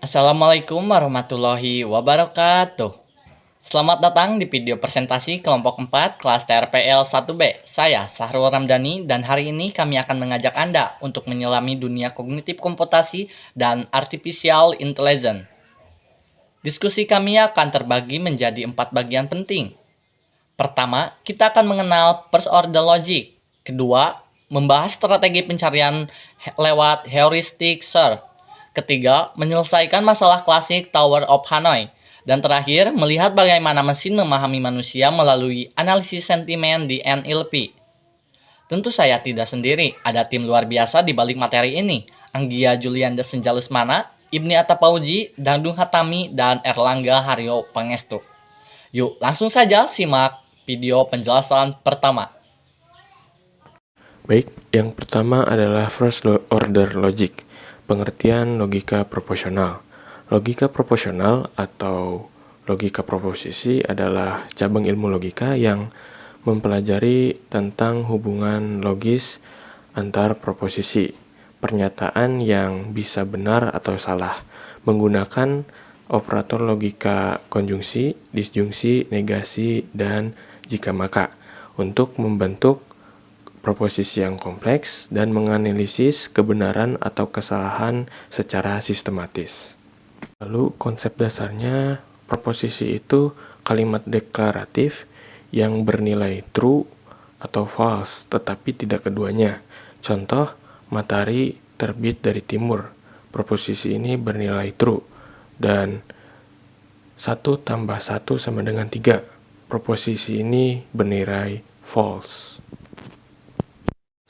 Assalamualaikum warahmatullahi wabarakatuh. Selamat datang di video presentasi kelompok 4 kelas TRPL 1B. Saya Sahrul Ramdhani dan hari ini kami akan mengajak Anda untuk menyelami dunia kognitif komputasi dan artificial intelligence. Diskusi kami akan terbagi menjadi 4 bagian penting. Pertama, kita akan mengenal first order logic. Kedua, membahas strategi pencarian lewat heuristic search. Ketiga, menyelesaikan masalah klasik Tower of Hanoi. Dan terakhir, melihat bagaimana mesin memahami manusia melalui analisis sentimen di NLP. Tentu saya tidak sendiri, ada tim luar biasa di balik materi ini. Anggia Julianda Senjalusmana, Ibni Atapauji, Dangdung Hatami, dan Erlangga Haryo Pangestu. Yuk, langsung saja simak video penjelasan pertama. Baik, yang pertama adalah first order logic, pengertian logika proporsional. Logika proporsional atau logika proposisi adalah cabang ilmu logika yang mempelajari tentang hubungan logis antar proposisi, pernyataan yang bisa benar atau salah, menggunakan operator logika konjungsi, disjungsi, negasi, dan jika maka untuk membentuk proposisi yang kompleks dan menganalisis kebenaran atau kesalahan secara sistematis. Lalu konsep dasarnya, proposisi itu kalimat deklaratif yang bernilai true atau false, tetapi tidak keduanya. Contoh, matahari terbit dari timur. Proposisi ini bernilai true dan 1 tambah 1 sama dengan 3. Proposisi ini bernilai false.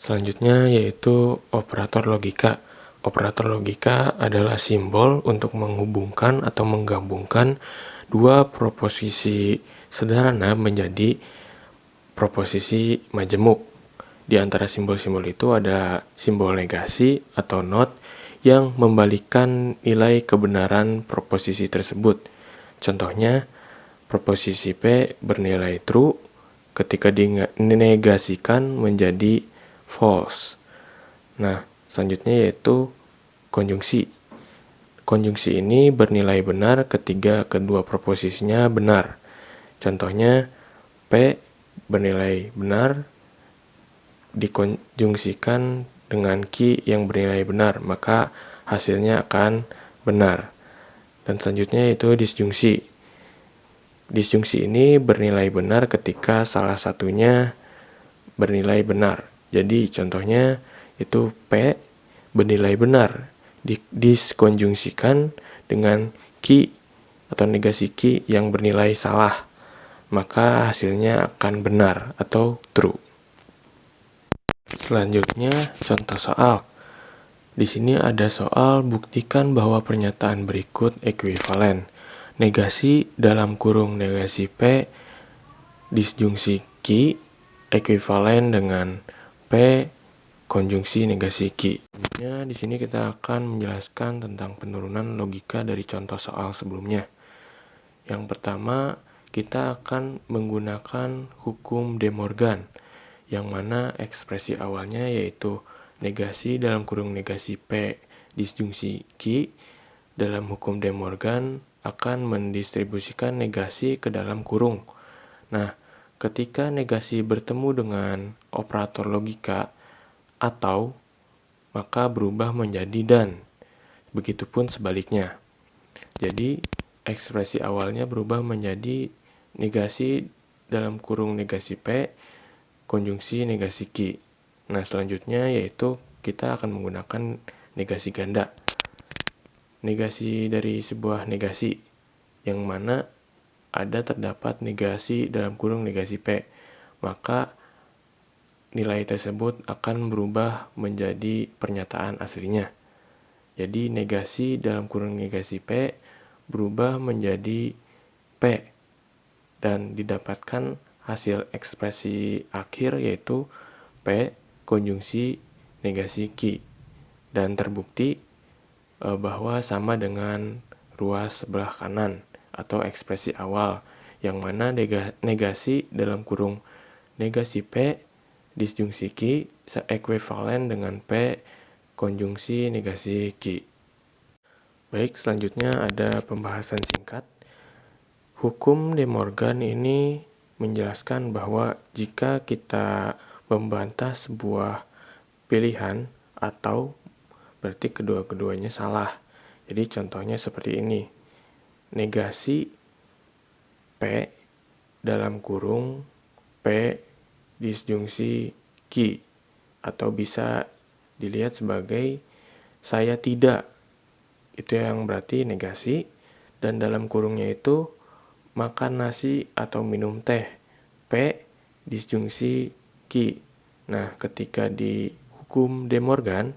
Selanjutnya yaitu operator logika. Operator logika adalah simbol untuk menghubungkan atau menggabungkan dua proposisi sederhana menjadi proposisi majemuk. Di antara simbol-simbol itu ada simbol negasi atau not yang membalikkan nilai kebenaran proposisi tersebut. Contohnya, proposisi P bernilai true ketika dinegasikan menjadi false. Nah, selanjutnya yaitu konjungsi. Konjungsi ini bernilai benar ketika kedua proposisinya benar. Contohnya, P bernilai benar dikonjungsikan dengan Q yang bernilai benar, maka hasilnya akan benar. Dan selanjutnya yaitu disjungsi. Disjungsi ini bernilai benar ketika salah satunya bernilai benar. Jadi contohnya itu P bernilai benar diskonjungsikan dengan Q atau negasi Q yang bernilai salah, maka hasilnya akan benar atau true. Selanjutnya contoh soal. Di sini ada soal buktikan bahwa pernyataan berikut ekuivalen. Negasi dalam kurung negasi P disjungsi Q ekuivalen dengan P konjungsi negasi Q. Selanjutnya di sini kita akan menjelaskan tentang penurunan logika dari contoh soal sebelumnya. Yang pertama, kita akan menggunakan hukum De Morgan, yang mana ekspresi awalnya yaitu negasi dalam kurung negasi P disjungsi Q. Dalam hukum De Morgan akan mendistribusikan negasi ke dalam kurung. Nah, ketika negasi bertemu dengan operator logika atau, maka berubah menjadi dan. Begitupun sebaliknya. Jadi, ekspresi awalnya berubah menjadi negasi dalam kurung negasi P konjungsi negasi Q. Nah, selanjutnya yaitu kita akan menggunakan negasi ganda. Negasi dari sebuah negasi yang mana terdapat negasi dalam kurung negasi P, maka nilai tersebut akan berubah menjadi pernyataan aslinya. Jadi negasi dalam kurung negasi P berubah menjadi P dan didapatkan hasil ekspresi akhir yaitu P konjungsi negasi Q dan terbukti bahwa sama dengan ruas sebelah kanan atau ekspresi awal, yang mana negasi dalam kurung negasi P disjungsi Q seekuivalen dengan P konjungsi negasi Q. Baik, selanjutnya ada pembahasan singkat. Hukum De Morgan ini menjelaskan bahwa jika kita membantah sebuah pilihan atau berarti kedua-keduanya salah. Jadi contohnya seperti ini. Negasi P dalam kurung P disjungsi Q atau bisa dilihat sebagai saya tidak. Itu yang berarti negasi, dan dalam kurungnya itu makan nasi atau minum teh. P disjungsi Q. Nah, ketika di hukum De Morgan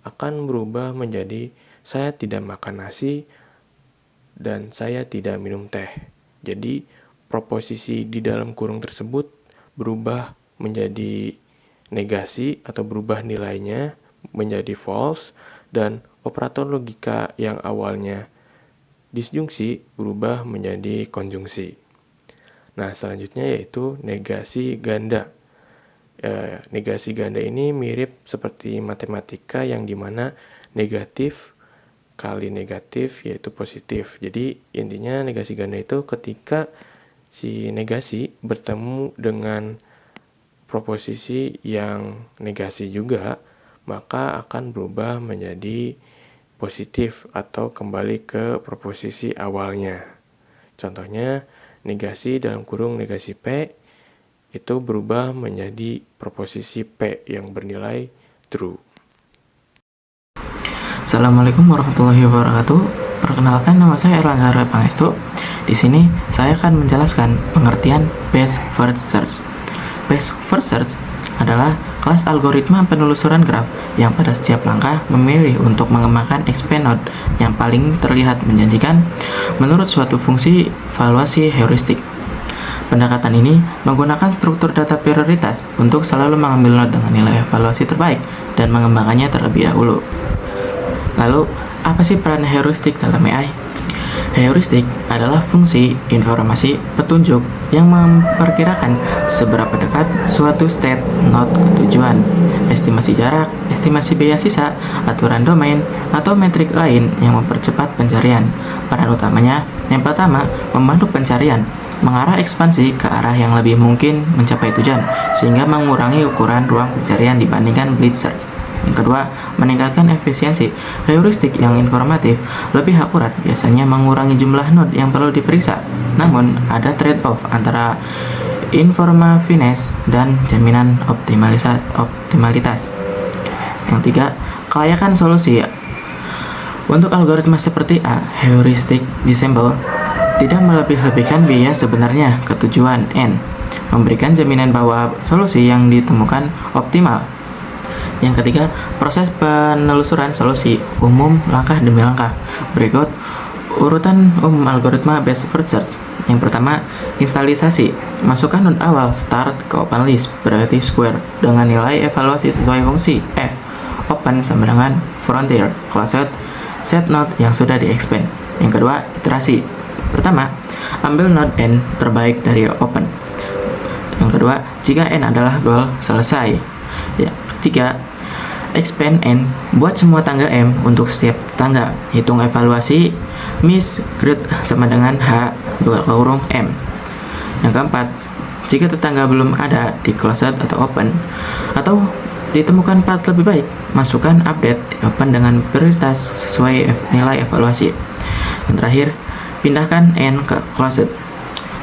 akan berubah menjadi saya tidak makan nasi dan saya tidak minum teh. Jadi, proposisi di dalam kurung tersebut berubah menjadi negasi atau berubah nilainya menjadi false, dan operator logika yang awalnya disjungsi berubah menjadi konjungsi. Nah, selanjutnya yaitu negasi ganda. Negasi ganda ini mirip seperti matematika yang dimana negatif kali negatif yaitu positif. Jadi intinya negasi ganda itu ketika si negasi bertemu dengan proposisi yang negasi juga, maka akan berubah menjadi positif atau kembali ke proposisi awalnya. Contohnya, negasi dalam kurung negasi P itu berubah menjadi proposisi P yang bernilai true. Assalamualaikum warahmatullahi wabarakatuh. Perkenalkan, nama saya Erlangga Roy Pangestu. Di sini saya akan menjelaskan pengertian best first search. Best first search adalah kelas algoritma penelusuran graf yang pada setiap langkah memilih untuk mengembangkan expand node yang paling terlihat menjanjikan menurut suatu fungsi valuasi heuristik. Pendekatan ini menggunakan struktur data prioritas untuk selalu mengambil node dengan nilai evaluasi terbaik dan mengembangkannya terlebih dahulu. Lalu, apa sih peran heuristik dalam AI? Heuristik adalah fungsi informasi petunjuk yang memperkirakan seberapa dekat suatu state node ke tujuan, estimasi jarak, estimasi biaya sisa, aturan domain, atau metrik lain yang mempercepat pencarian. Peran utamanya, yang pertama, membantu pencarian, mengarah ekspansi ke arah yang lebih mungkin mencapai tujuan, sehingga mengurangi ukuran ruang pencarian dibandingkan blitz search. Yang kedua, meningkatkan efisiensi. Heuristik yang informatif lebih akurat biasanya mengurangi jumlah node yang perlu diperiksa. Namun, ada trade-off antara informativeness dan jaminan optimalitas. Yang tiga, kelayakan solusi. Untuk algoritma seperti A, heuristic dissemble tidak melebih-lebihkan biaya sebenarnya ke tujuan N, memberikan jaminan bahwa solusi yang ditemukan optimal. Yang ketiga, proses penelusuran solusi umum langkah demi langkah. Berikut urutan umum algoritma best first search. Yang pertama, instalisasi. Masukkan node awal start ke open list berarti square dengan nilai evaluasi sesuai fungsi f. Open sama dengan frontier closed set node yang sudah di-expand. Yang kedua, iterasi. Pertama, ambil node n terbaik dari open. Yang kedua, jika n adalah goal, selesai. Ya, ketiga, expand n, buat semua tangga m untuk setiap tangga. Hitung evaluasi miss grade sama dengan h kurung m. Yang keempat, jika tetangga belum ada di closed atau open, atau ditemukan path lebih baik, masukkan update di open dengan prioritas sesuai nilai evaluasi. Yang terakhir, pindahkan n ke closed.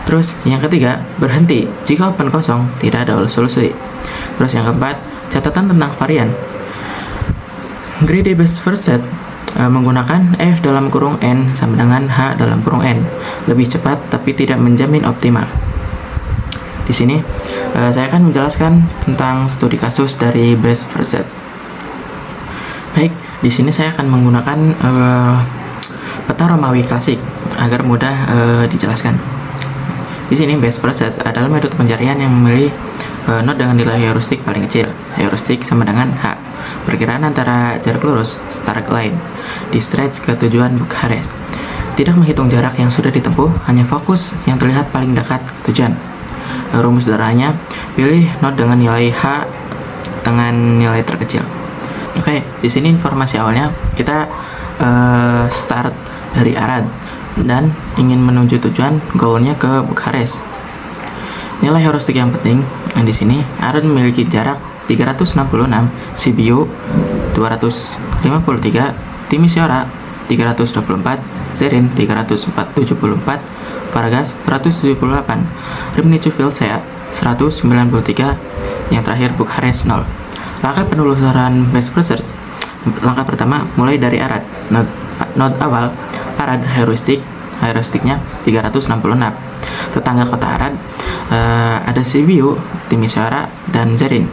Terus yang ketiga, berhenti jika open kosong, tidak ada solusi. Terus yang keempat, catatan tentang varian. Greedy best first set menggunakan f dalam kurung n sama dengan h dalam kurung n, lebih cepat tapi tidak menjamin optimal. Di sini saya akan menjelaskan tentang studi kasus dari best first set. Baik, di sini saya akan menggunakan peta Romawi klasik agar mudah dijelaskan. Di sini best first set adalah metode pencarian yang memilih node dengan nilai heuristik paling kecil. Heuristik sama dengan h. Perkiraan antara jarak lurus start line di stretch ke tujuan Bucharest. Tidak menghitung jarak yang sudah ditempuh, hanya fokus yang terlihat paling dekat ke tujuan. Rumus sederhananya, pilih node dengan nilai h dengan nilai terkecil. Oke, di sini informasi awalnya kita start dari Arad dan ingin menuju tujuan goalnya ke Bukares. Nilai heuristik yang penting di sini Arad memiliki jarak 366, CBU 253, Timisoara 324, Zerin 374, Faragas 178, Rimnicu Vilcea 193, yang terakhir Bukares 0. Langkah penelusuran best first search. Langkah pertama mulai dari Arad. Node awal Arad heuristiknya 366. Tetangga kota Arad ada Sibiu, Timisoara, dan Zerin.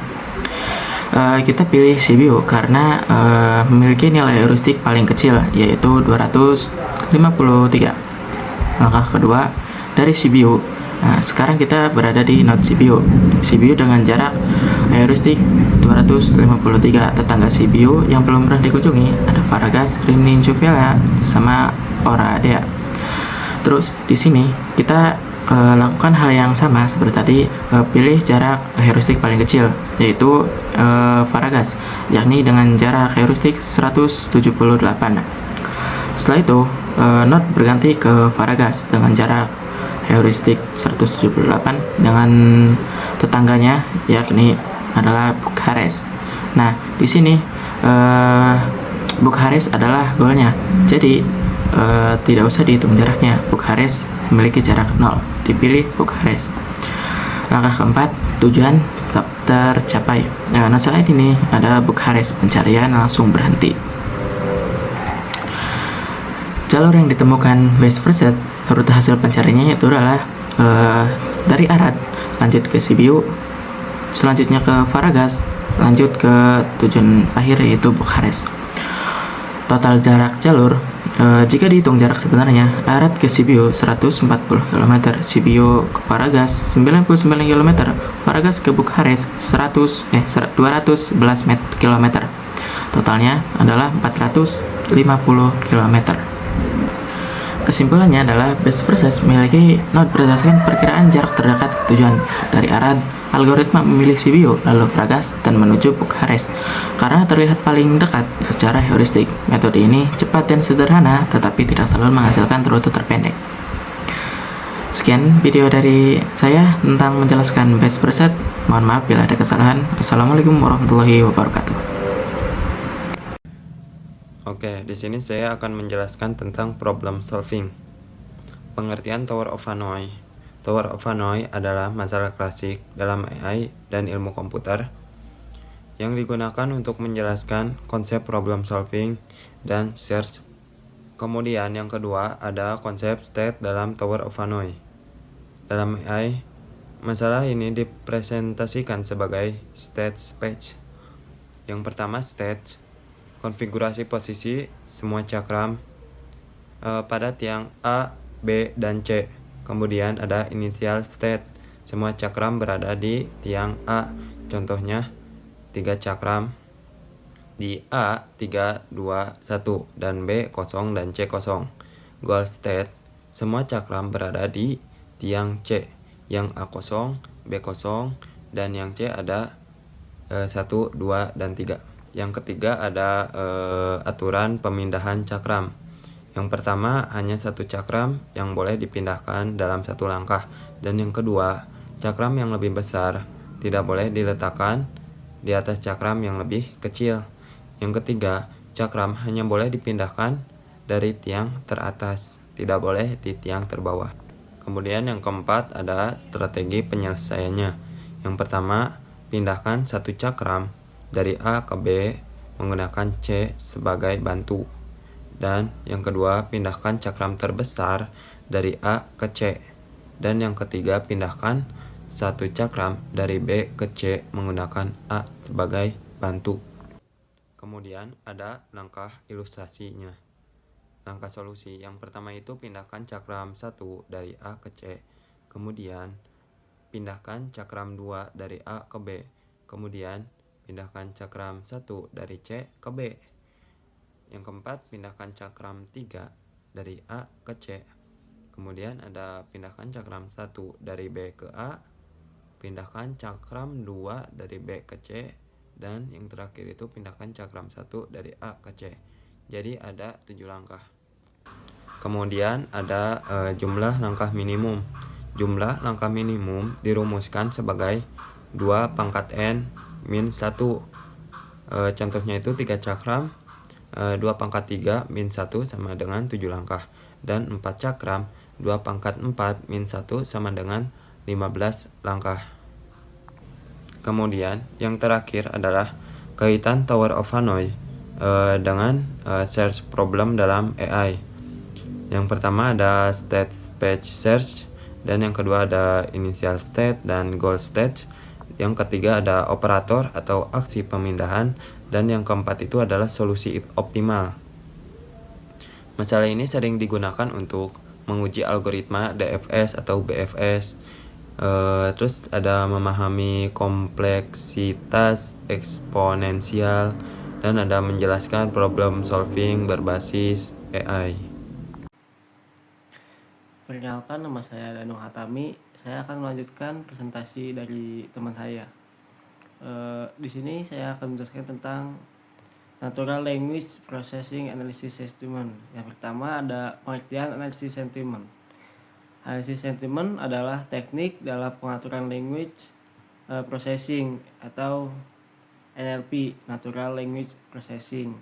Kita pilih Sibiu karena memiliki nilai heuristik paling kecil yaitu 253. Langkah kedua dari Sibiu. Nah, sekarang kita berada di node Sibiu. Sibiu dengan jarak heuristik 253. Tetangga Sibiu yang belum pernah dikunjungi ada Faragas, Rimnicu Vilcea, sama Oradea. Terus di sini kita lakukan hal yang sama seperti tadi, pilih jarak heuristik paling kecil yaitu Faragas, yakni dengan jarak heuristik 178. Setelah itu node berganti ke Faragas dengan jarak heuristik 178 dengan tetangganya yakni adalah Bukares. Nah, di sini Bukares adalah goalnya. Jadi tidak usah dihitung jaraknya. Bukares memiliki jarak 0. Dipilih Bukares. Langkah keempat, tujuan tercapai. Nah, saat ini ada Bukares, pencarian langsung berhenti. Jalur yang ditemukan best first search, rute hasil pencariannya itu adalah dari Arad, lanjut ke Sibiu, selanjutnya ke Faragas, lanjut ke tujuan akhir yaitu Bukares. Total jarak jalur, jika dihitung jarak sebenarnya, Arad ke Sibiu 140 km, Sibiu ke Faragas 99 km, Faragas ke Bukares 211 km. Totalnya adalah 450 km. Kesimpulannya adalah best first search memiliki node berdasarkan perkiraan jarak terdekat ke tujuan. Dari Arad, algoritma memilih Sibiu lalu Faragas dan menuju Bukares karena terlihat paling dekat secara heuristik. Metode ini cepat dan sederhana tetapi tidak selalu menghasilkan rute terpendek. Sekian video dari saya tentang menjelaskan best first search. Mohon maaf bila ada kesalahan. Assalamualaikum warahmatullahi wabarakatuh. Oke, di sini saya akan menjelaskan tentang problem solving. Pengertian Tower of Hanoi. Tower of Hanoi adalah masalah klasik dalam AI dan ilmu komputer yang digunakan untuk menjelaskan konsep problem solving dan search. Kemudian yang kedua ada konsep state dalam Tower of Hanoi. Dalam AI, masalah ini dipresentasikan sebagai state space. Yang pertama state, konfigurasi posisi semua cakram pada tiang A, B, dan C. Kemudian ada initial state, semua cakram berada di tiang A. Contohnya 3 cakram di A 3, 2, 1 dan B 0 dan C 0. Goal state, semua cakram berada di tiang C, yang A 0, B 0, dan yang C ada 1, 2, dan 3. Yang ketiga ada aturan pemindahan cakram. Yang pertama hanya satu cakram yang boleh dipindahkan dalam satu langkah. Dan yang kedua, cakram yang lebih besar tidak boleh diletakkan di atas cakram yang lebih kecil. Yang ketiga, cakram hanya boleh dipindahkan dari tiang teratas, tidak boleh di tiang terbawah. Kemudian yang keempat ada strategi penyelesaiannya. Yang pertama, pindahkan satu cakram dari A ke B menggunakan C sebagai bantu. Dan yang kedua, pindahkan cakram terbesar dari A ke C. Dan yang ketiga, pindahkan satu cakram dari B ke C menggunakan A sebagai bantu. Kemudian ada langkah ilustrasinya. Langkah solusi yang pertama itu pindahkan cakram 1 dari A ke C. Kemudian pindahkan cakram 2 dari A ke B. Kemudian pindahkan cakram 1 dari C ke B. Yang keempat, pindahkan cakram 3 dari A ke C. Kemudian ada pindahkan cakram 1 dari B ke A. Pindahkan cakram 2 dari B ke C. Dan yang terakhir itu pindahkan cakram 1 dari A ke C. Jadi ada 7 langkah. Kemudian ada jumlah langkah minimum. Jumlah langkah minimum dirumuskan sebagai 2 pangkat n min 1. Contohnya itu 3 cakram, 2 pangkat 3 min 1 sama dengan 7 langkah. Dan 4 cakram, 2 pangkat 4 min 1 sama dengan 15 langkah. Kemudian yang terakhir adalah kaitan Tower of Hanoi dengan search problem dalam AI. Yang pertama ada state space search, dan yang kedua ada initial state dan goal state. Yang ketiga ada operator atau aksi pemindahan, dan yang keempat itu adalah solusi optimal. Masalah ini sering digunakan untuk menguji algoritma DFS atau BFS. Terus ada memahami kompleksitas eksponensial, dan ada menjelaskan problem solving berbasis AI. Perkenalkan, nama saya Danu Hatami. Saya akan melanjutkan presentasi dari teman saya. Di sini saya akan menjelaskan tentang Natural Language Processing Analysis Sentiment. Yang pertama ada pengertian analisis sentimen. Analisis sentimen adalah teknik dalam pengaturan language processing atau NLP, Natural Language Processing,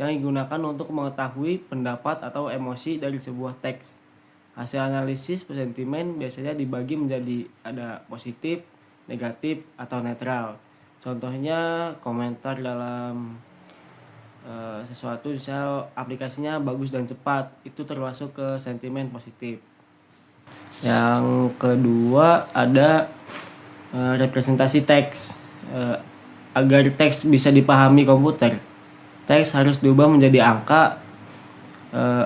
yang digunakan untuk mengetahui pendapat atau emosi dari sebuah teks. Hasil analisis sentimen biasanya dibagi menjadi ada positif, negatif, atau netral. Contohnya komentar dalam sesuatu, misal aplikasinya bagus dan cepat, itu termasuk ke sentimen positif. Yang kedua ada representasi teks. Agar teks bisa dipahami komputer, teks harus diubah menjadi angka.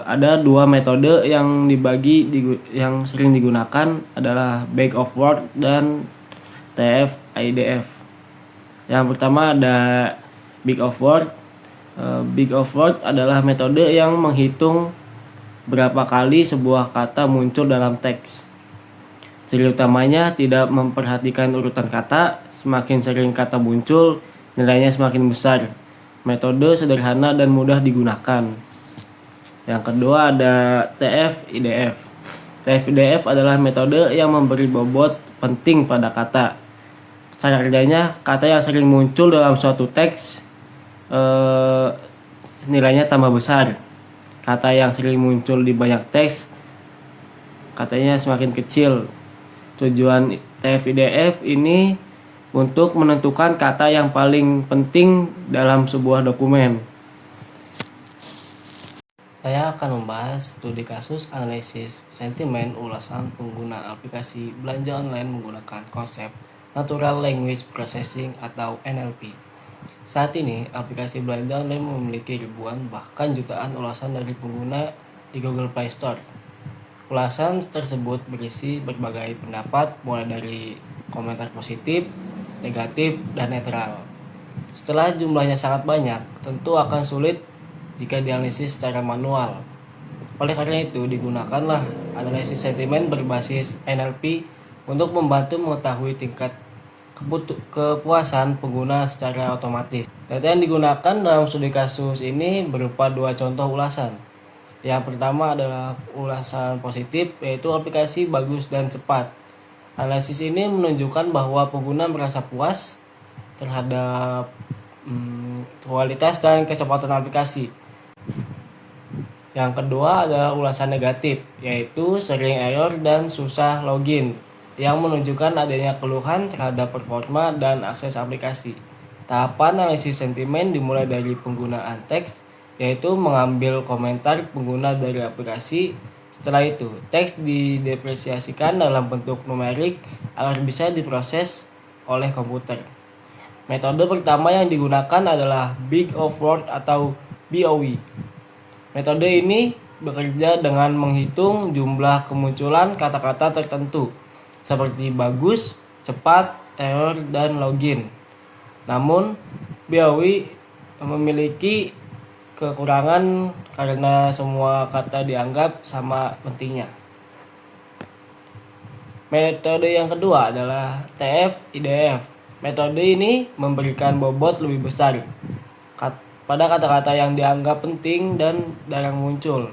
Ada 2 metode yang yang sering digunakan adalah bag of word dan TF-IDF. Yang pertama ada bag of word. Bag of word adalah metode yang menghitung berapa kali sebuah kata muncul dalam teks. Ciri utamanya tidak memperhatikan urutan kata. Semakin sering kata muncul, nilainya semakin besar. Metode sederhana dan mudah digunakan. Yang kedua ada TF-IDF. TF-IDF adalah metode yang memberi bobot penting pada kata. Cara kerjanya, kata yang sering muncul dalam suatu teks nilainya tambah besar. Kata yang sering muncul di banyak teks, katanya semakin kecil. Tujuan TF-IDF ini untuk menentukan kata yang paling penting dalam sebuah dokumen. Saya akan membahas studi kasus analisis sentimen ulasan pengguna aplikasi belanja online menggunakan konsep Natural Language Processing atau NLP. Saat ini, aplikasi belanja online memiliki ribuan bahkan jutaan ulasan dari pengguna di Google Play Store. Ulasan tersebut berisi berbagai pendapat mulai dari komentar positif, negatif, dan netral. Setelah jumlahnya sangat banyak, tentu akan sulit jika dianalisis secara manual. Oleh karena itu, digunakanlah analisis sentimen berbasis NLP untuk membantu mengetahui tingkat kepuasan pengguna secara otomatis. Data yang digunakan dalam studi kasus ini berupa 2 contoh ulasan. Yang pertama adalah ulasan positif, yaitu aplikasi bagus dan cepat. Analisis ini menunjukkan bahwa pengguna merasa puas terhadap kualitas dan kecepatan aplikasi. Yang kedua adalah ulasan negatif, yaitu sering error dan susah login, yang menunjukkan adanya keluhan terhadap performa dan akses aplikasi. Tahapan analisis sentimen dimulai dari penggunaan teks, yaitu mengambil komentar pengguna dari aplikasi. Setelah itu, teks didepresiasikan dalam bentuk numerik agar bisa diproses oleh komputer. Metode pertama yang digunakan adalah Bag of Words atau BOW. Metode ini bekerja dengan menghitung jumlah kemunculan kata-kata tertentu seperti bagus, cepat, error, dan login. Namun, BOW memiliki kekurangan karena semua kata dianggap sama pentingnya. Metode yang kedua adalah TF-IDF. Metode ini memberikan bobot lebih besar. pada kata-kata yang dianggap penting dan jarang muncul,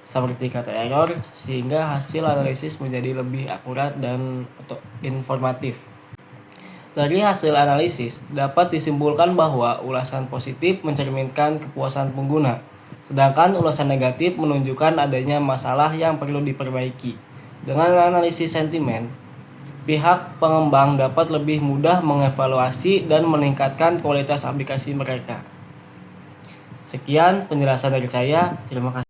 seperti kata error, sehingga hasil analisis menjadi lebih akurat dan informatif. Dari hasil analisis, dapat disimpulkan bahwa ulasan positif mencerminkan kepuasan pengguna, sedangkan ulasan negatif menunjukkan adanya masalah yang perlu diperbaiki. Dengan analisis sentimen, pihak pengembang dapat lebih mudah mengevaluasi dan meningkatkan kualitas aplikasi mereka. Sekian penjelasan dari saya, terima kasih.